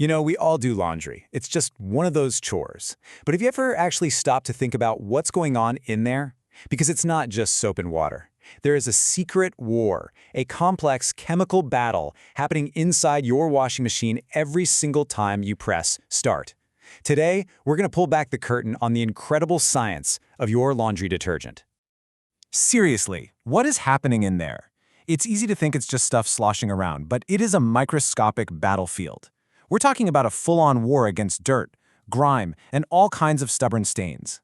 You know, we all do laundry. It's just one of those chores. But have you ever actually stopped to think about what's going on in there? Because it's not just soap and water. There is a secret war, a complex chemical battle happening inside your washing machine every single time you press start. Today, we're going to pull back the curtain on the incredible science of your laundry detergent. Seriously, what is happening in there? It's easy to think it's just stuff sloshing around, but it is a microscopic battlefield. We're talking about a full-on war against dirt, grime, and all kinds of stubborn stains.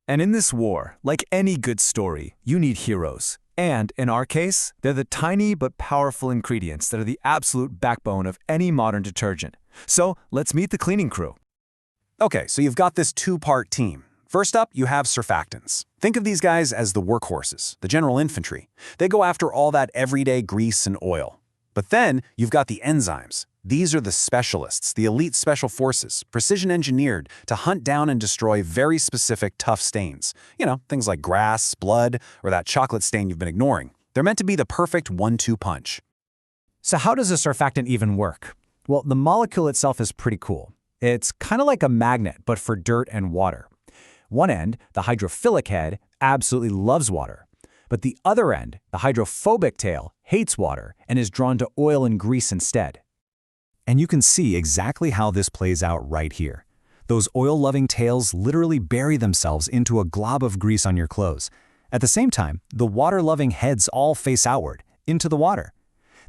And in this war, like any good story, you need heroes. And in our case, they're the tiny but powerful ingredients that are the absolute backbone of any modern detergent. So let's meet the cleaning crew. Okay, so you've got this two-part team. First up, you have surfactants. Think of these guys as the workhorses, the general infantry. They go after all that everyday grease and oil. But then you've got the enzymes. These are the specialists, the elite special forces, precision engineered to hunt down and destroy very specific tough stains. You know, things like grass, blood, or that chocolate stain you've been ignoring. They're meant to be the perfect 1-2 punch. So how does a surfactant even work? Well, the molecule itself is pretty cool. It's kind of like a magnet, but for dirt and water. One end, the hydrophilic head, absolutely loves water. But the other end, the hydrophobic tail, hates water and is drawn to oil and grease instead. And you can see exactly how this plays out right here. Those oil-loving tails literally bury themselves into a glob of grease on your clothes. At the same time, the water-loving heads all face outward, into the water.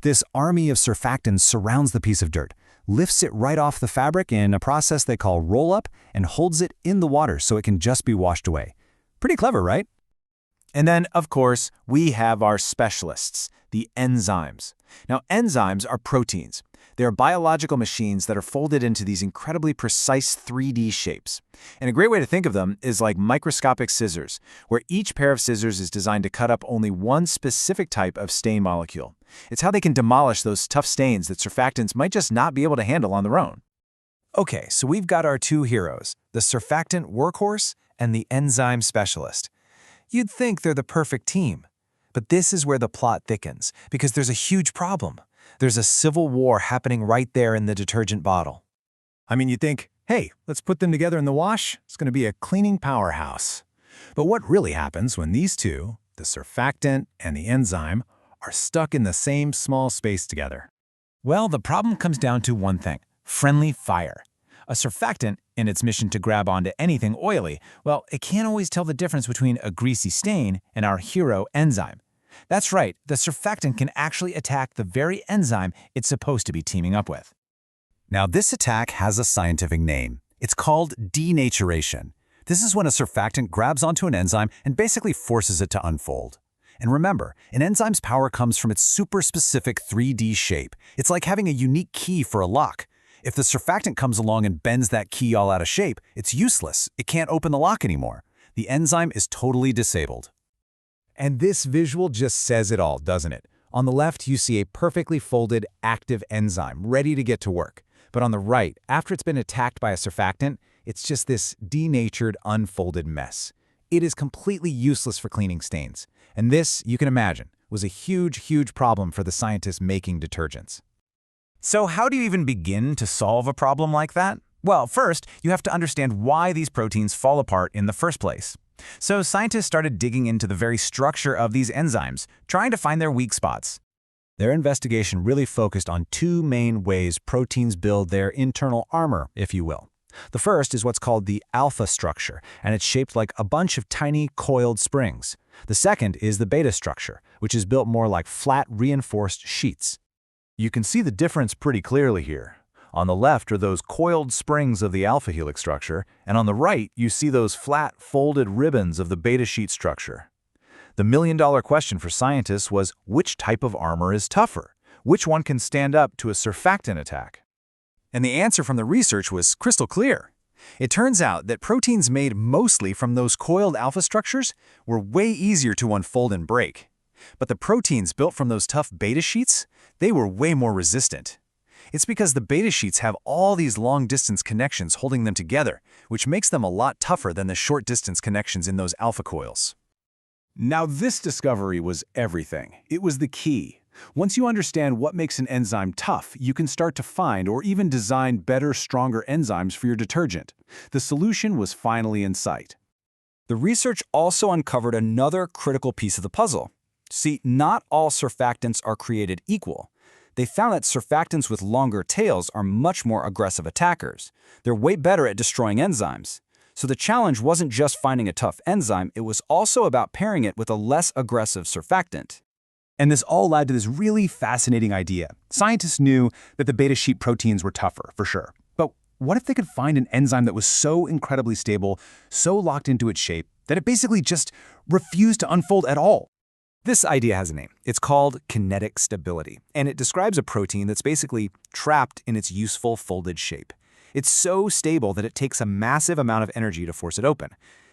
This army of surfactants surrounds the piece of dirt, lifts it right off the fabric in a process they call roll-up, and holds it in the water so it can just be washed away. Pretty clever, right? And then, of course, we have our specialists, the enzymes. Now, enzymes are proteins. They are biological machines that are folded into these incredibly precise 3D shapes. And a great way to think of them is like microscopic scissors, where each pair of scissors is designed to cut up only one specific type of stain molecule. It's how they can demolish those tough stains that surfactants might just not be able to handle on their own. Okay, so we've got our two heroes, the surfactant workhorse and the enzyme specialist. You'd think they're the perfect team. But this is where the plot thickens, because there's a huge problem. There's a civil war happening right there in the detergent bottle. I mean, you think, hey, let's put them together in the wash. It's going to be a cleaning powerhouse. But what really happens when these two, the surfactant and the enzyme, are stuck in the same small space together? Well, the problem comes down to one thing: friendly fire. A surfactant, in its mission to grab onto anything oily, well, it can't always tell the difference between a greasy stain and our hero enzyme. That's right, the surfactant can actually attack the very enzyme it's supposed to be teaming up with. Now, this attack has a scientific name. It's called denaturation. This is when a surfactant grabs onto an enzyme and basically forces it to unfold. And remember, an enzyme's power comes from its super specific 3D shape. It's like having a unique key for a lock. If the surfactant comes along and bends that key all out of shape, it's useless. It can't open the lock anymore. The enzyme is totally disabled. And this visual just says it all, doesn't it? On the left, you see a perfectly folded, active enzyme ready to get to work. But on the right, after it's been attacked by a surfactant, it's just this denatured, unfolded mess. It is completely useless for cleaning stains. And this, you can imagine, was a huge, huge problem for the scientists making detergents. So how do you even begin to solve a problem like that? Well, first, you have to understand why these proteins fall apart in the first place. So scientists started digging into the very structure of these enzymes, trying to find their weak spots. Their investigation really focused on two main ways proteins build their internal armor, if you will. The first is what's called the alpha structure, and it's shaped like a bunch of tiny coiled springs. The second is the beta structure, which is built more like flat, reinforced sheets. You can see the difference pretty clearly here. On the left are those coiled springs of the alpha helix structure, and on the right you see those flat, folded ribbons of the beta sheet structure. The million-dollar question for scientists was, which type of armor is tougher? Which one can stand up to a surfactant attack? And the answer from the research was crystal clear. It turns out that proteins made mostly from those coiled alpha structures were way easier to unfold and break. But the proteins built from those tough beta sheets, they were way more resistant. It's because the beta sheets have all these long-distance connections holding them together, which makes them a lot tougher than the short-distance connections in those alpha coils. Now, this discovery was everything. It was the key. Once you understand what makes an enzyme tough, you can start to find or even design better, stronger enzymes for your detergent. The solution was finally in sight. The research also uncovered another critical piece of the puzzle. See, not all surfactants are created equal. They found that surfactants with longer tails are much more aggressive attackers. They're way better at destroying enzymes. So the challenge wasn't just finding a tough enzyme, it was also about pairing it with a less aggressive surfactant. And this all led to this really fascinating idea. Scientists knew that the beta sheet proteins were tougher, for sure. But what if they could find an enzyme that was so incredibly stable, so locked into its shape, that it basically just refused to unfold at all? This idea has a name. It's called kinetic stability, and it describes a protein that's basically trapped in its useful folded shape. It's so stable that it takes a massive amount of energy to force it open.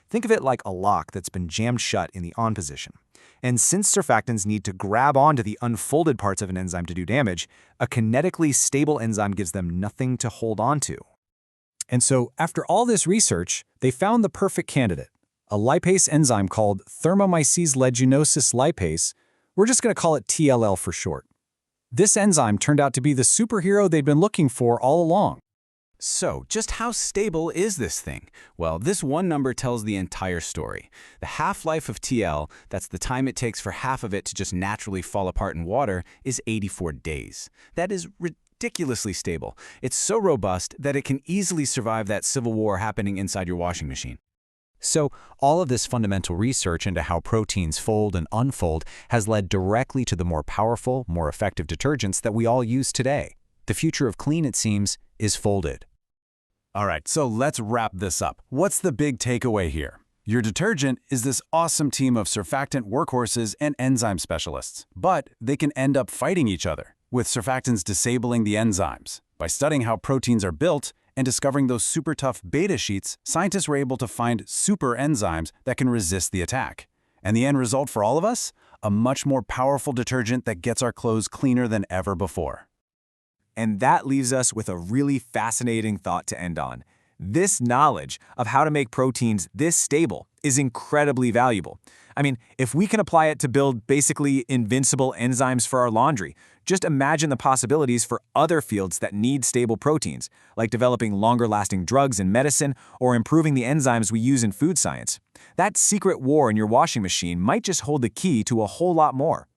Think of it like a lock that's been jammed shut in the on position. And since surfactants need to grab onto the unfolded parts of an enzyme to do damage, a kinetically stable enzyme gives them nothing to hold onto. And so, after all this research, they found the perfect candidate, a lipase enzyme called thermomyces leguminosus lipase. We're just going to call it TLL for short. This enzyme turned out to be the superhero they'd been looking for all along. So, just how stable is this thing? Well, this one number tells the entire story. The half-life of TL, that's the time it takes for half of it to just naturally fall apart in water, is 84 days. That is ridiculously stable. It's so robust that it can easily survive that civil war happening inside your washing machine. So, all of this fundamental research into how proteins fold and unfold has led directly to the more powerful, more effective detergents that we all use today. The future of clean, it seems, is folded. All right, so let's wrap this up. What's the big takeaway here? Your detergent is this awesome team of surfactant workhorses and enzyme specialists, but they can end up fighting each other, with surfactants disabling the enzymes. By studying how proteins are built and discovering those super tough beta sheets, scientists were able to find super enzymes that can resist the attack. And the end result for all of us? A much more powerful detergent that gets our clothes cleaner than ever before. And that leaves us with a really fascinating thought to end on. This knowledge of how to make proteins this stable is incredibly valuable. I mean, if we can apply it to build basically invincible enzymes for our laundry, just imagine the possibilities for other fields that need stable proteins, like developing longer-lasting drugs in medicine or improving the enzymes we use in food science. That secret war in your washing machine might just hold the key to a whole lot more.